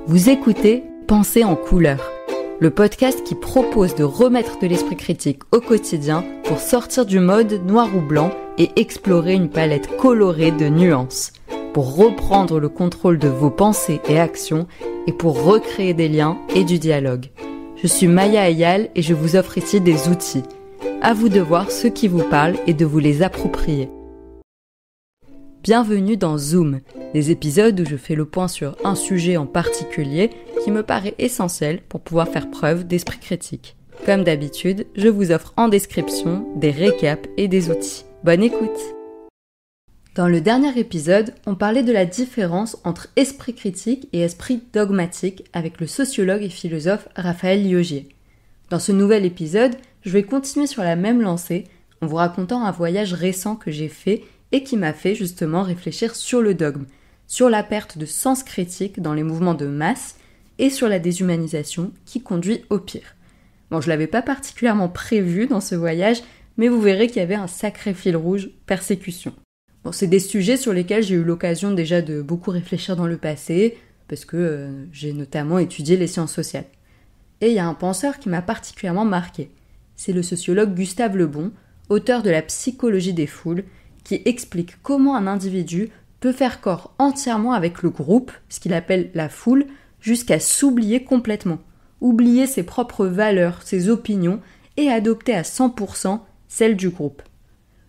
Vous écoutez Pensée en couleurs, le podcast qui propose de remettre de l'esprit critique au quotidien pour sortir du mode noir ou blanc et explorer une palette colorée de nuances, pour reprendre le contrôle de vos pensées et actions et pour recréer des liens et du dialogue. Je suis Maya Eyal et je vous offre ici des outils. À vous de voir ceux qui vous parlent et de vous les approprier. Bienvenue dans Zoom, des épisodes où je fais le point sur un sujet en particulier qui me paraît essentiel pour pouvoir faire preuve d'esprit critique. Comme d'habitude, je vous offre en description des récaps et des outils. Bonne écoute! Dans le dernier épisode, on parlait de la différence entre esprit critique et esprit dogmatique avec le sociologue et philosophe Raphaël Liogier. Dans ce nouvel épisode, je vais continuer sur la même lancée en vous racontant un voyage récent que j'ai fait et qui m'a fait justement réfléchir sur le dogme, sur la perte de sens critique dans les mouvements de masse et sur la déshumanisation qui conduit au pire. Bon, je l'avais pas particulièrement prévu dans ce voyage, mais vous verrez qu'il y avait un sacré fil rouge, persécution. Bon, c'est des sujets sur lesquels j'ai eu l'occasion déjà de beaucoup réfléchir dans le passé, parce que j'ai notamment étudié les sciences sociales. Et il y a un penseur qui m'a particulièrement marqué. C'est le sociologue Gustave Le Bon, auteur de La psychologie des foules, qui explique comment un individu peut faire corps entièrement avec le groupe, ce qu'il appelle la foule, jusqu'à s'oublier complètement, oublier ses propres valeurs, ses opinions, et adopter à 100% celles du groupe.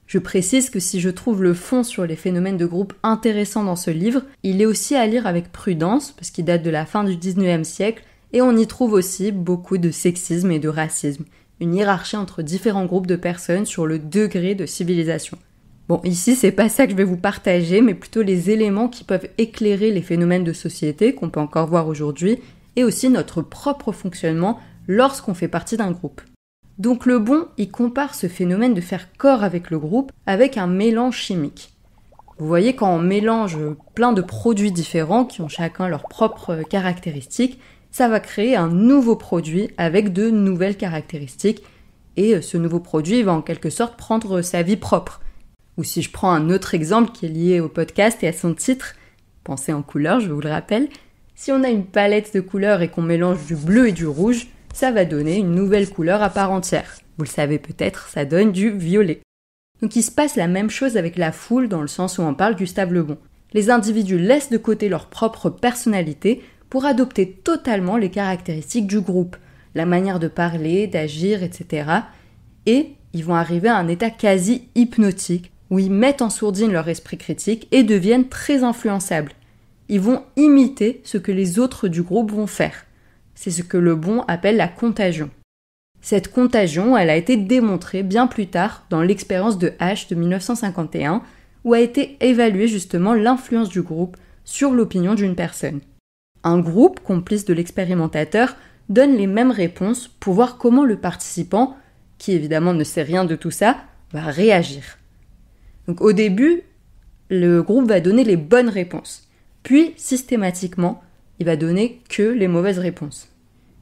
Je précise que si je trouve le fond sur les phénomènes de groupe intéressant dans ce livre, il est aussi à lire avec prudence, parce qu'il date de la fin du 19e siècle, et on y trouve aussi beaucoup de sexisme et de racisme, une hiérarchie entre différents groupes de personnes sur le degré de civilisation. Bon, ici, c'est pas ça que je vais vous partager, mais plutôt les éléments qui peuvent éclairer les phénomènes de société qu'on peut encore voir aujourd'hui, et aussi notre propre fonctionnement lorsqu'on fait partie d'un groupe. Donc le Bon, il compare ce phénomène de faire corps avec le groupe avec un mélange chimique. Vous voyez, quand on mélange plein de produits différents qui ont chacun leurs propres caractéristiques, ça va créer un nouveau produit avec de nouvelles caractéristiques, et ce nouveau produit va en quelque sorte prendre sa vie propre. Ou si je prends un autre exemple qui est lié au podcast et à son titre, Pensée en couleurs, je vous le rappelle, si on a une palette de couleurs et qu'on mélange du bleu et du rouge, ça va donner une nouvelle couleur à part entière. Vous le savez peut-être, ça donne du violet. Donc il se passe la même chose avec la foule dans le sens où en parle Gustave Le Bon. Les individus laissent de côté leur propre personnalité pour adopter totalement les caractéristiques du groupe, la manière de parler, d'agir, etc. Et ils vont arriver à un état quasi hypnotique, où ils mettent en sourdine leur esprit critique et deviennent très influençables. Ils vont imiter ce que les autres du groupe vont faire. C'est ce que Le Bon appelle la contagion. Cette contagion, elle a été démontrée bien plus tard dans l'expérience de H de 1951, où a été évaluée justement l'influence du groupe sur l'opinion d'une personne. Un groupe, complice de l'expérimentateur, donne les mêmes réponses pour voir comment le participant, qui évidemment ne sait rien de tout ça, va réagir. Donc au début, le groupe va donner les bonnes réponses. Puis, systématiquement, il va donner que les mauvaises réponses.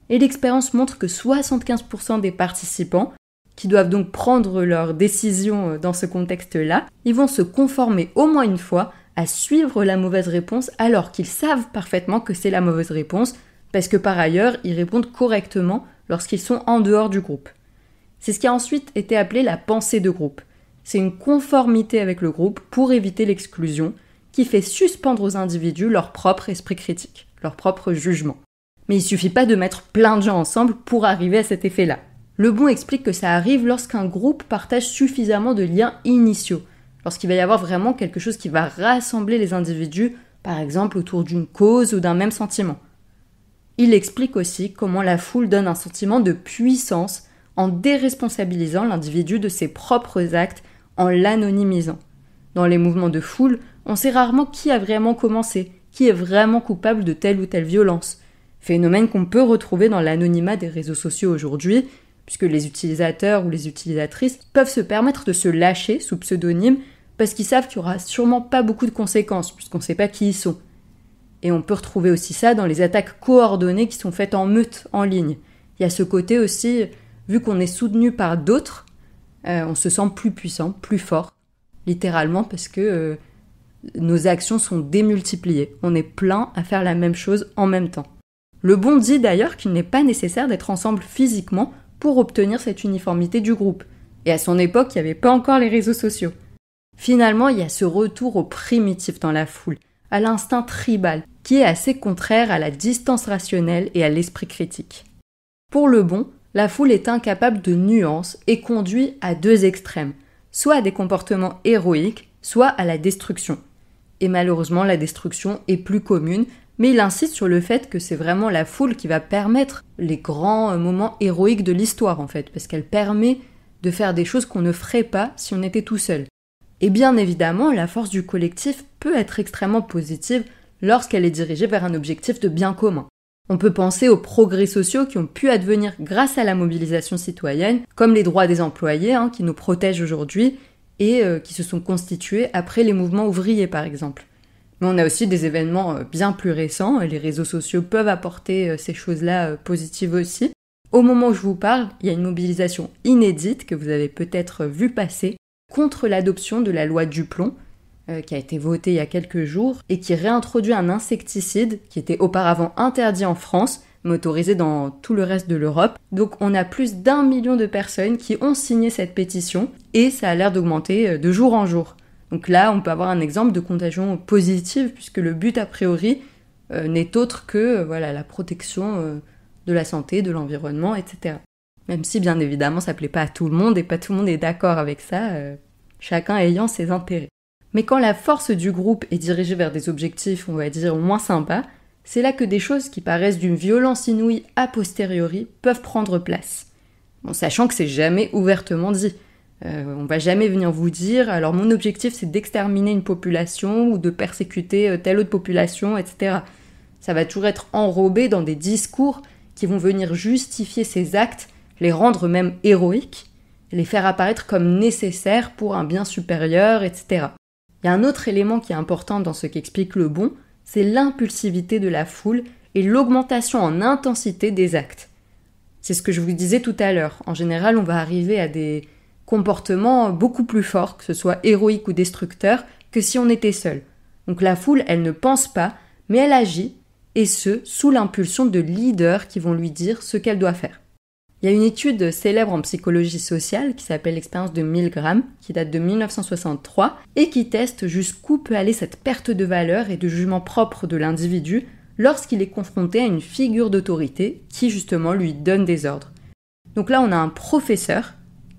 Et l'expérience montre que 75% des participants, qui doivent donc prendre leurs décisions dans ce contexte-là, ils vont se conformer au moins une fois à suivre la mauvaise réponse alors qu'ils savent parfaitement que c'est la mauvaise réponse, parce que par ailleurs, ils répondent correctement lorsqu'ils sont en dehors du groupe. C'est ce qui a ensuite été appelé la pensée de groupe. C'est une conformité avec le groupe pour éviter l'exclusion qui fait suspendre aux individus leur propre esprit critique, leur propre jugement. Mais il suffit pas de mettre plein de gens ensemble pour arriver à cet effet-là. Le Bon explique que ça arrive lorsqu'un groupe partage suffisamment de liens initiaux, lorsqu'il va y avoir vraiment quelque chose qui va rassembler les individus, par exemple autour d'une cause ou d'un même sentiment. Il explique aussi comment la foule donne un sentiment de puissance en déresponsabilisant l'individu de ses propres actes, en l'anonymisant. Dans les mouvements de foule, on sait rarement qui a vraiment commencé, qui est vraiment coupable de telle ou telle violence. Phénomène qu'on peut retrouver dans l'anonymat des réseaux sociaux aujourd'hui, puisque les utilisateurs ou les utilisatrices peuvent se permettre de se lâcher sous pseudonyme parce qu'ils savent qu'il n'y aura sûrement pas beaucoup de conséquences, puisqu'on ne sait pas qui ils sont. Et on peut retrouver aussi ça dans les attaques coordonnées qui sont faites en meute, en ligne. Il y a ce côté aussi, vu qu'on est soutenu par d'autres, on se sent plus puissant, plus fort, littéralement, parce que nos actions sont démultipliées. On est plein à faire la même chose en même temps. Le Bon dit d'ailleurs qu'il n'est pas nécessaire d'être ensemble physiquement pour obtenir cette uniformité du groupe. Et à son époque, il n'y avait pas encore les réseaux sociaux. Finalement, il y a ce retour au primitif dans la foule, à l'instinct tribal, qui est assez contraire à la distance rationnelle et à l'esprit critique. Pour le Bon, la foule est incapable de nuances et conduit à deux extrêmes, soit à des comportements héroïques, soit à la destruction. Et malheureusement, la destruction est plus commune, mais il insiste sur le fait que c'est vraiment la foule qui va permettre les grands moments héroïques de l'histoire, en fait, parce qu'elle permet de faire des choses qu'on ne ferait pas si on était tout seul. Et bien évidemment, la force du collectif peut être extrêmement positive lorsqu'elle est dirigée vers un objectif de bien commun. On peut penser aux progrès sociaux qui ont pu advenir grâce à la mobilisation citoyenne, comme les droits des employés qui nous protègent aujourd'hui et qui se sont constitués après les mouvements ouvriers par exemple. Mais on a aussi des événements bien plus récents, et les réseaux sociaux peuvent apporter ces choses-là positives aussi. Au moment où je vous parle, il y a une mobilisation inédite que vous avez peut-être vu passer contre l'adoption de la loi Duplon, qui a été votée il y a quelques jours, et qui réintroduit un insecticide qui était auparavant interdit en France, mais autorisé dans tout le reste de l'Europe. Donc on a plus d'1 million de personnes qui ont signé cette pétition, et ça a l'air d'augmenter de jour en jour. Donc là, on peut avoir un exemple de contagion positive, puisque le but, a priori, n'est autre que la protection de la santé, de l'environnement, etc. Même si, bien évidemment, ça ne plaît pas à tout le monde, et pas tout le monde est d'accord avec ça, chacun ayant ses intérêts. Mais quand la force du groupe est dirigée vers des objectifs, on va dire, moins sympas, c'est là que des choses qui paraissent d'une violence inouïe a posteriori peuvent prendre place. Bon, sachant que c'est jamais ouvertement dit. On va jamais venir vous dire « alors mon objectif c'est d'exterminer une population ou de persécuter telle autre population, etc. » Ça va toujours être enrobé dans des discours qui vont venir justifier ces actes, les rendre même héroïques, les faire apparaître comme nécessaires pour un bien supérieur, etc. Il y a un autre élément qui est important dans ce qu'explique le Bon, c'est l'impulsivité de la foule et l'augmentation en intensité des actes. C'est ce que je vous disais tout à l'heure. En général, on va arriver à des comportements beaucoup plus forts, que ce soit héroïque ou destructeur, que si on était seul. Donc la foule, elle ne pense pas, mais elle agit, et ce, sous l'impulsion de leaders qui vont lui dire ce qu'elle doit faire. Il y a une étude célèbre en psychologie sociale qui s'appelle l'expérience de Milgram, qui date de 1963, et qui teste jusqu'où peut aller cette perte de valeur et de jugement propre de l'individu lorsqu'il est confronté à une figure d'autorité qui justement lui donne des ordres. Donc là, on a un professeur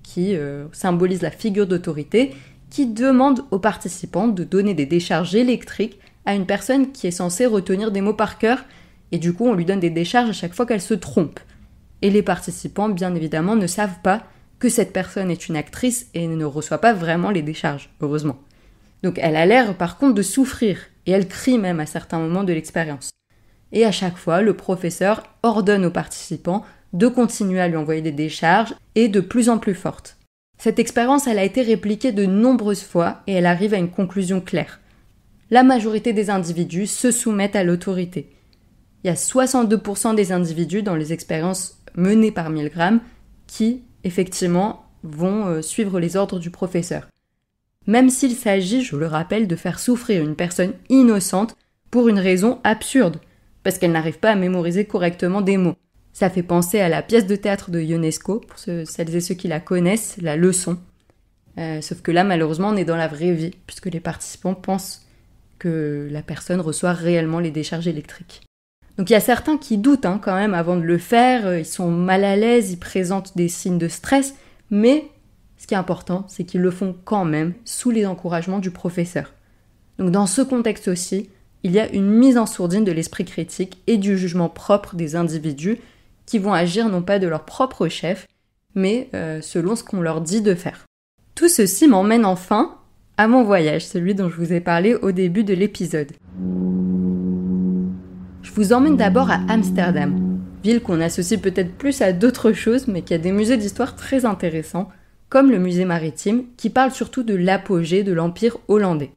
qui symbolise la figure d'autorité, qui demande aux participants de donner des décharges électriques à une personne qui est censée retenir des mots par cœur, et du coup on lui donne des décharges à chaque fois qu'elle se trompe. Et les participants, bien évidemment, ne savent pas que cette personne est une actrice et ne reçoit pas vraiment les décharges, heureusement. Donc elle a l'air par contre de souffrir, et elle crie même à certains moments de l'expérience. Et à chaque fois, le professeur ordonne aux participants de continuer à lui envoyer des décharges, et de plus en plus fortes. Cette expérience, elle a été répliquée de nombreuses fois, et elle arrive à une conclusion claire. La majorité des individus se soumettent à l'autorité. Il y a 62% des individus dans les expériences menées par Milgram qui, effectivement, vont suivre les ordres du professeur. Même s'il s'agit, je le rappelle, de faire souffrir une personne innocente pour une raison absurde, parce qu'elle n'arrive pas à mémoriser correctement des mots. Ça fait penser à la pièce de théâtre de Ionesco, pour celles et ceux qui la connaissent, La Leçon. Sauf que là, malheureusement, on est dans la vraie vie, puisque les participants pensent que la personne reçoit réellement les décharges électriques. Donc il y a certains qui doutent quand même avant de le faire, ils sont mal à l'aise, ils présentent des signes de stress, mais ce qui est important, c'est qu'ils le font quand même sous les encouragements du professeur. Donc dans ce contexte aussi, il y a une mise en sourdine de l'esprit critique et du jugement propre des individus qui vont agir non pas de leur propre chef, mais selon ce qu'on leur dit de faire. Tout ceci m'emmène enfin à mon voyage, celui dont je vous ai parlé au début de l'épisode. Je vous emmène d'abord à Amsterdam, ville qu'on associe peut-être plus à d'autres choses, mais qui a des musées d'histoire très intéressants, comme le musée maritime, qui parle surtout de l'apogée de l'Empire hollandais.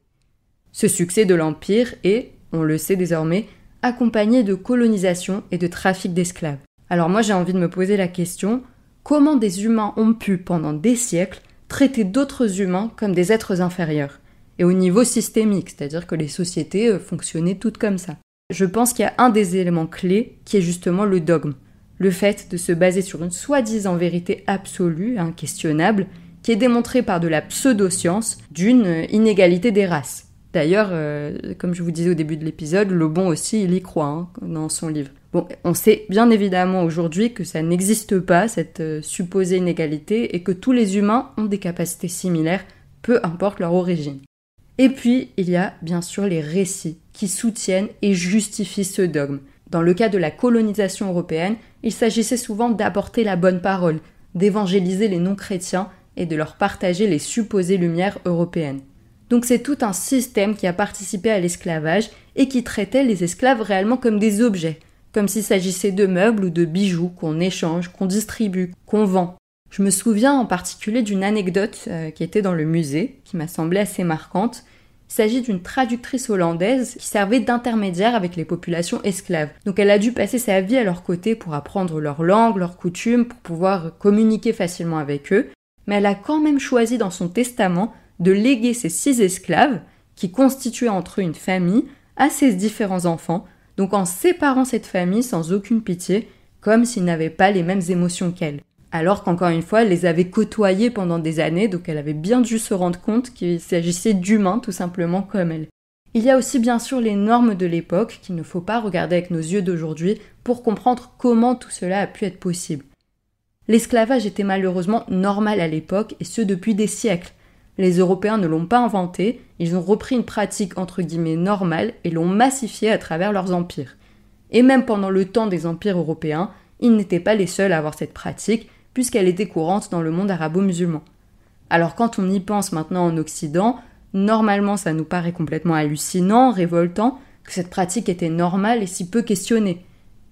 Ce succès de l'Empire est, on le sait désormais, accompagné de colonisation et de trafic d'esclaves. Alors moi j'ai envie de me poser la question, comment des humains ont pu, pendant des siècles, traiter d'autres humains comme des êtres inférieurs, et au niveau systémique, c'est-à-dire que les sociétés fonctionnaient toutes comme ça. je pense qu'il y a un des éléments clés qui est justement le dogme. Le fait de se baser sur une soi-disant vérité absolue, inquestionnable, qui est démontrée par de la pseudo-science d'une inégalité des races. D'ailleurs, comme je vous disais au début de l'épisode, Le Bon aussi, il y croit dans son livre. Bon, on sait bien évidemment aujourd'hui que ça n'existe pas, cette supposée inégalité, et que tous les humains ont des capacités similaires, peu importe leur origine. Et puis, il y a bien sûr les récits qui soutiennent et justifient ce dogme. Dans le cas de la colonisation européenne, il s'agissait souvent d'apporter la bonne parole, d'évangéliser les non-chrétiens et de leur partager les supposées lumières européennes. Donc c'est tout un système qui a participé à l'esclavage et qui traitait les esclaves réellement comme des objets, comme s'il s'agissait de meubles ou de bijoux qu'on échange, qu'on distribue, qu'on vend. Je me souviens en particulier d'une anecdote qui était dans le musée, qui m'a semblé assez marquante. Il s'agit d'une traductrice hollandaise qui servait d'intermédiaire avec les populations esclaves. Donc elle a dû passer sa vie à leur côté pour apprendre leur langue, leurs coutumes, pour pouvoir communiquer facilement avec eux. Mais elle a quand même choisi dans son testament de léguer ces 6 esclaves, qui constituaient entre eux une famille, à ses différents enfants, donc en séparant cette famille sans aucune pitié, comme s'ils n'avaient pas les mêmes émotions qu'elle. Alors qu'encore une fois, elle les avait côtoyés pendant des années, donc elle avait bien dû se rendre compte qu'il s'agissait d'humains tout simplement comme elle. Il y a aussi bien sûr les normes de l'époque qu'il ne faut pas regarder avec nos yeux d'aujourd'hui pour comprendre comment tout cela a pu être possible. L'esclavage était malheureusement normal à l'époque, et ce depuis des siècles. Les Européens ne l'ont pas inventé, ils ont repris une pratique entre guillemets normale et l'ont massifiée à travers leurs empires. Et même pendant le temps des empires européens, ils n'étaient pas les seuls à avoir cette pratique, puisqu'elle était courante dans le monde arabo-musulman. Alors quand on y pense maintenant en Occident, normalement ça nous paraît complètement hallucinant, révoltant, que cette pratique était normale et si peu questionnée.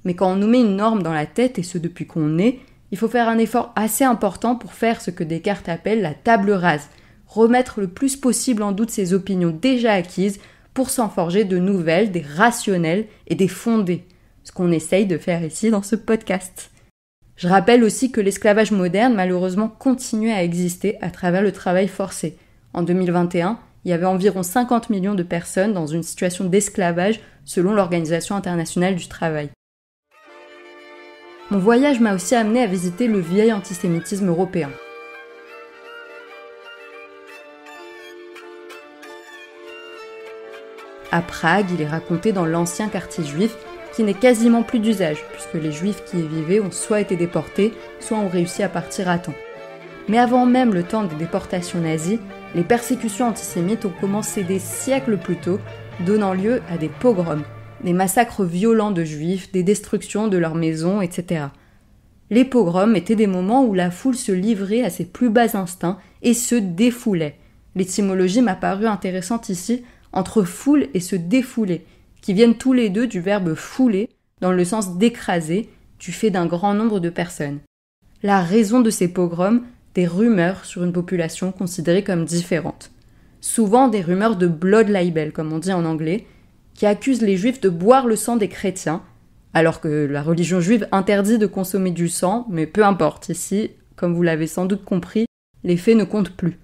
Mais quand on nous met une norme dans la tête, et ce depuis qu'on est, il faut faire un effort assez important pour faire ce que Descartes appelle la table rase, remettre le plus possible en doute ses opinions déjà acquises pour s'en forger de nouvelles, des rationnelles et des fondées, ce qu'on essaye de faire ici dans ce podcast. Je rappelle aussi que l'esclavage moderne, malheureusement, continuait à exister à travers le travail forcé. En 2021, il y avait environ 50 millions de personnes dans une situation d'esclavage selon l'Organisation internationale du travail. Mon voyage m'a aussi amené à visiter le vieil antisémitisme européen. À Prague, il est raconté dans l'ancien quartier juif, qui n'est quasiment plus d'usage, puisque les juifs qui y vivaient ont soit été déportés, soit ont réussi à partir à temps. Mais avant même le temps des déportations nazies, les persécutions antisémites ont commencé des siècles plus tôt, donnant lieu à des pogroms, des massacres violents de juifs, des destructions de leurs maisons, etc. Les pogroms étaient des moments où la foule se livrait à ses plus bas instincts et se défoulait. L'étymologie m'a paru intéressante ici, entre foule et se défouler, qui viennent tous les deux du verbe fouler, dans le sens d'écraser, du fait d'un grand nombre de personnes. La raison de ces pogroms, des rumeurs sur une population considérée comme différente. Souvent des rumeurs de blood libel, comme on dit en anglais, qui accusent les juifs de boire le sang des chrétiens, alors que la religion juive interdit de consommer du sang, mais peu importe, ici, comme vous l'avez sans doute compris, les faits ne comptent plus.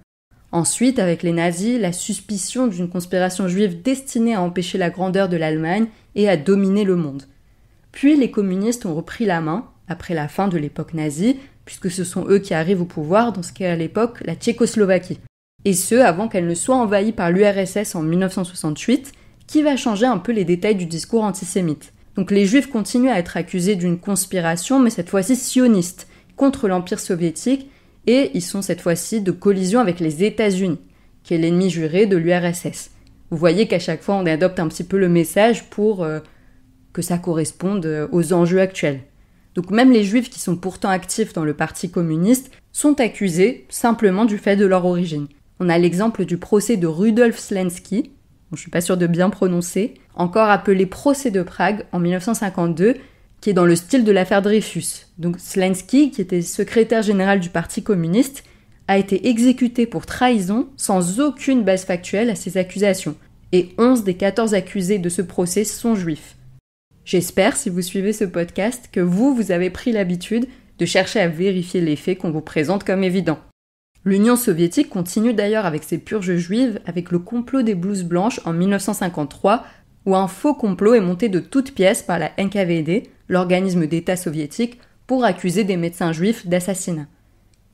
Ensuite, avec les nazis, la suspicion d'une conspiration juive destinée à empêcher la grandeur de l'Allemagne et à dominer le monde. Puis les communistes ont repris la main, après la fin de l'époque nazie, puisque ce sont eux qui arrivent au pouvoir dans ce qu'est à l'époque la Tchécoslovaquie. Et ce, avant qu'elle ne soit envahie par l'URSS en 1968, qui va changer un peu les détails du discours antisémite. Donc les juifs continuent à être accusés d'une conspiration, mais cette fois-ci sioniste, contre l'Empire soviétique, et ils sont cette fois-ci de collision avec les États-Unis, qui est l'ennemi juré de l'URSS. Vous voyez qu'à chaque fois on adopte un petit peu le message pour que ça corresponde aux enjeux actuels. Donc même les juifs qui sont pourtant actifs dans le parti communiste sont accusés simplement du fait de leur origine. On a l'exemple du procès de Rudolf Ślęski, je suis pas sûre de bien prononcer, encore appelé procès de Prague en 1952, qui est dans le style de l'affaire Dreyfus. Donc Ślęski, qui était secrétaire général du Parti communiste, a été exécuté pour trahison sans aucune base factuelle à ses accusations. Et 11 des 14 accusés de ce procès sont juifs. J'espère, si vous suivez ce podcast, que vous avez pris l'habitude de chercher à vérifier les faits qu'on vous présente comme évidents. L'Union soviétique continue d'ailleurs avec ses purges juives avec le complot des blouses blanches en 1953, où un faux complot est monté de toutes pièces par la NKVD, l'organisme d'État soviétique, pour accuser des médecins juifs d'assassinat.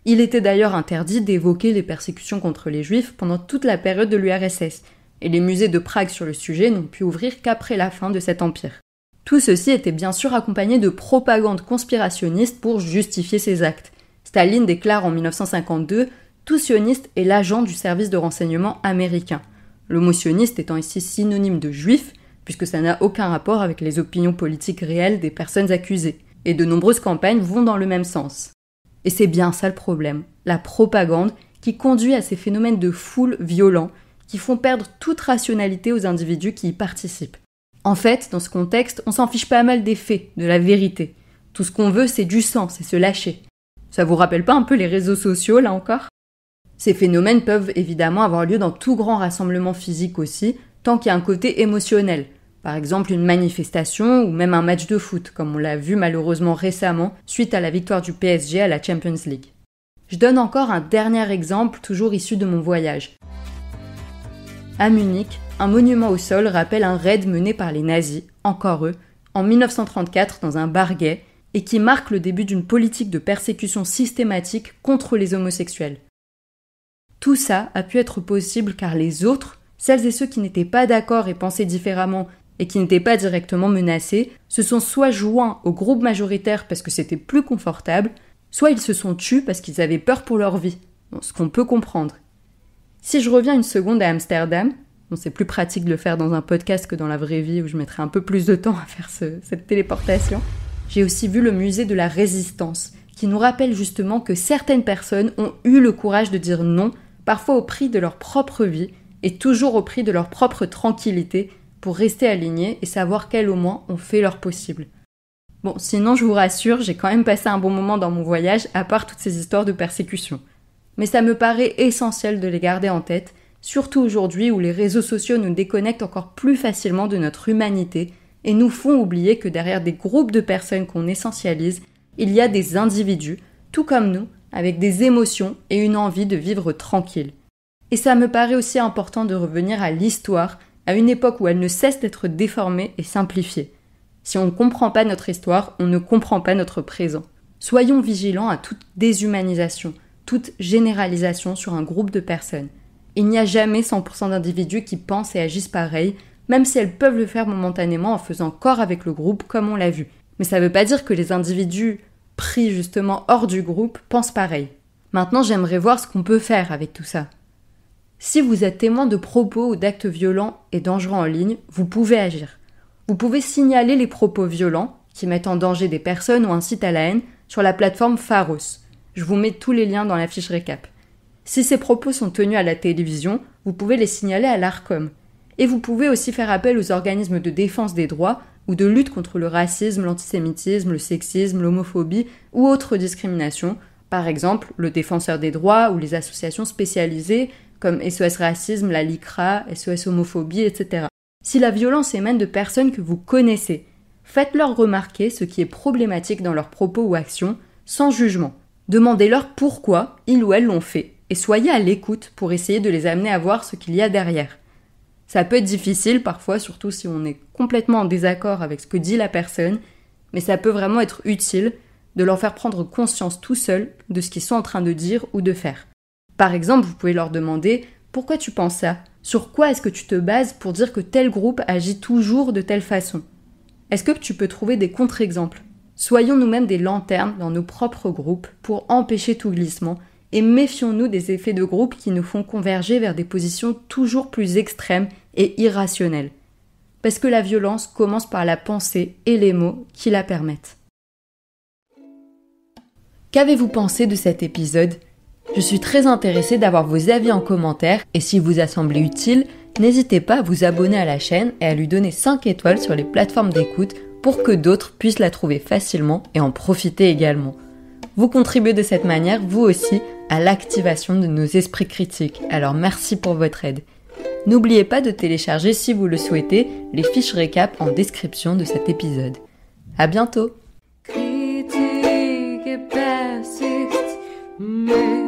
Il était d'ailleurs interdit d'évoquer les persécutions contre les juifs pendant toute la période de l'URSS, et les musées de Prague sur le sujet n'ont pu ouvrir qu'après la fin de cet empire. Tout ceci était bien sûr accompagné de propagande conspirationniste pour justifier ces actes. Staline déclare en 1952 « Tout sioniste est l'agent du service de renseignement américain ». Le mot sioniste étant ici synonyme de juif, puisque ça n'a aucun rapport avec les opinions politiques réelles des personnes accusées. Et de nombreuses campagnes vont dans le même sens. Et c'est bien ça le problème, la propagande qui conduit à ces phénomènes de foule violents qui font perdre toute rationalité aux individus qui y participent. En fait, dans ce contexte, on s'en fiche pas mal des faits, de la vérité. Tout ce qu'on veut, c'est du sang, c'est se lâcher. Ça vous rappelle pas un peu les réseaux sociaux, là encore ? Ces phénomènes peuvent évidemment avoir lieu dans tout grand rassemblement physique aussi, tant qu'il y a un côté émotionnel. Par exemple une manifestation ou même un match de foot, comme on l'a vu malheureusement récemment suite à la victoire du PSG à la Champions League. Je donne encore un dernier exemple, toujours issu de mon voyage. À Munich, un monument au sol rappelle un raid mené par les nazis, encore eux, en 1934 dans un bar gay, et qui marque le début d'une politique de persécution systématique contre les homosexuels. Tout ça a pu être possible car les autres, celles et ceux qui n'étaient pas d'accord et pensaient différemment et qui n'étaient pas directement menacés, se sont soit joints au groupe majoritaire parce que c'était plus confortable, soit ils se sont tus parce qu'ils avaient peur pour leur vie, ce qu'on peut comprendre. Si je reviens une seconde à Amsterdam, c'est plus pratique de le faire dans un podcast que dans la vraie vie où je mettrais un peu plus de temps à faire cette téléportation, j'ai aussi vu le musée de la résistance, qui nous rappelle justement que certaines personnes ont eu le courage de dire non, parfois au prix de leur propre vie, et toujours au prix de leur propre tranquillité, pour rester alignés et savoir qu'elles au moins ont fait leur possible. Bon, sinon je vous rassure, j'ai quand même passé un bon moment dans mon voyage, à part toutes ces histoires de persécution. Mais ça me paraît essentiel de les garder en tête, surtout aujourd'hui où les réseaux sociaux nous déconnectent encore plus facilement de notre humanité et nous font oublier que derrière des groupes de personnes qu'on essentialise, il y a des individus, tout comme nous, avec des émotions et une envie de vivre tranquille. Et ça me paraît aussi important de revenir à l'histoire, à une époque où elle ne cesse d'être déformée et simplifiée. Si on ne comprend pas notre histoire, on ne comprend pas notre présent. Soyons vigilants à toute déshumanisation, toute généralisation sur un groupe de personnes. Il n'y a jamais 100% d'individus qui pensent et agissent pareil, même si elles peuvent le faire momentanément en faisant corps avec le groupe, comme on l'a vu. Mais ça ne veut pas dire que les individus pris justement hors du groupe pensent pareil. Maintenant, j'aimerais voir ce qu'on peut faire avec tout ça. Si vous êtes témoin de propos ou d'actes violents et dangereux en ligne, vous pouvez agir. Vous pouvez signaler les propos violents qui mettent en danger des personnes ou incitent à la haine sur la plateforme Pharos. Je vous mets tous les liens dans la fiche récap. Si ces propos sont tenus à la télévision, vous pouvez les signaler à l'Arcom. Et vous pouvez aussi faire appel aux organismes de défense des droits ou de lutte contre le racisme, l'antisémitisme, le sexisme, l'homophobie ou autres discriminations, par exemple le Défenseur des droits ou les associations spécialisées comme SOS Racisme, la LICRA, SOS Homophobie, etc. Si la violence émane de personnes que vous connaissez, faites-leur remarquer ce qui est problématique dans leurs propos ou actions, sans jugement. Demandez-leur pourquoi ils ou elles l'ont fait, et soyez à l'écoute pour essayer de les amener à voir ce qu'il y a derrière. Ça peut être difficile parfois, surtout si on est complètement en désaccord avec ce que dit la personne, mais ça peut vraiment être utile de leur faire prendre conscience tout seuls de ce qu'ils sont en train de dire ou de faire. Par exemple, vous pouvez leur demander « Pourquoi tu penses ça ? Sur quoi est-ce que tu te bases pour dire que tel groupe agit toujours de telle façon ? Est-ce que tu peux trouver des contre-exemples ? Soyons nous-mêmes des lanternes dans nos propres groupes pour empêcher tout glissement et méfions-nous des effets de groupe qui nous font converger vers des positions toujours plus extrêmes et irrationnelles. Parce que la violence commence par la pensée et les mots qui la permettent. Qu'avez-vous pensé de cet épisode ? Je suis très intéressée d'avoir vos avis en commentaire et s'il vous a semblé utile, n'hésitez pas à vous abonner à la chaîne et à lui donner 5 étoiles sur les plateformes d'écoute pour que d'autres puissent la trouver facilement et en profiter également. Vous contribuez de cette manière, vous aussi, à l'activation de nos esprits critiques, alors merci pour votre aide. N'oubliez pas de télécharger, si vous le souhaitez, les fiches récap en description de cet épisode. À bientôt! Critique et persiste, mais